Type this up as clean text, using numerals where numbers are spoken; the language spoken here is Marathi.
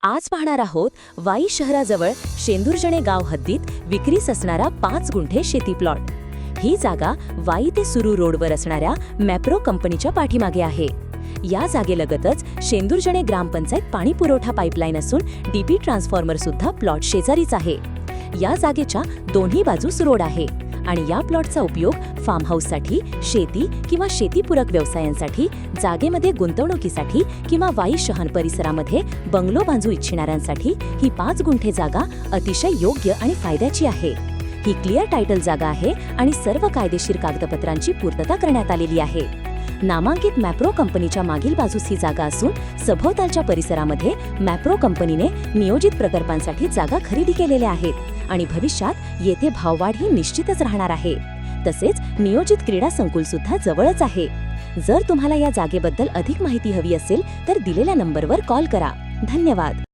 आज पाहणार आहोत वाई शहराजवळ शेंदुरजणे गाव हद्दीत विक्रीस असणारा 5 गुंठे शेती प्लॉट। ही जागा वाई ते सुरू रोडवर असणाऱ्या मॅप्रो कंपनीच्या पाठीमागे आहे। या जागेलगतच शेंदुरजणे ग्रामपंचायत पाणी पुरवठा पाईपलाईन असून डीपी ट्रान्सफॉर्मर सुद्धा प्लॉट शेजारीच आहे। या जागेच्या दोन्ही बाजूस रोड आहे आणि या प्लॉटचा उपयोग फार्म हाऊससाठी, शेती किंवा शेतीपूरक व्यवसायांसाठी, जागेमध्ये गुंतवणुकीसाठी किंवा वाई शहर परिसरामध्ये बंगलो बांधू इच्छिणाऱ्यांसाठी ही 5 गुंठे जागा अतिशय योग्य आणि फायद्याची आहे। ही क्लिअर टायटल जागा आहे आणि सर्व कायदेशीर कागदपत्रांची पूर्तता करण्यात आलेली आहे। नामांकित मॅप्रो कंपनीच्या मागील बाजूस ही जागा असून सभोवतालच्या परिसरामध्ये मॅप्रो कंपनीने नियोजित प्रकल्पांसाठी जागा खरेदी केलेल्या आहेत आणि भविष्यात येथे भाववाढ ही निश्चितच राहणार आहे। तसेच नियोजित क्रीडा संकुल सुद्धा जवळच आहे। जर तुम्हाला या जागेबद्दल अधिक माहिती हवी असेल तर दिलेल्या नंबरवर कॉल करा। धन्यवाद।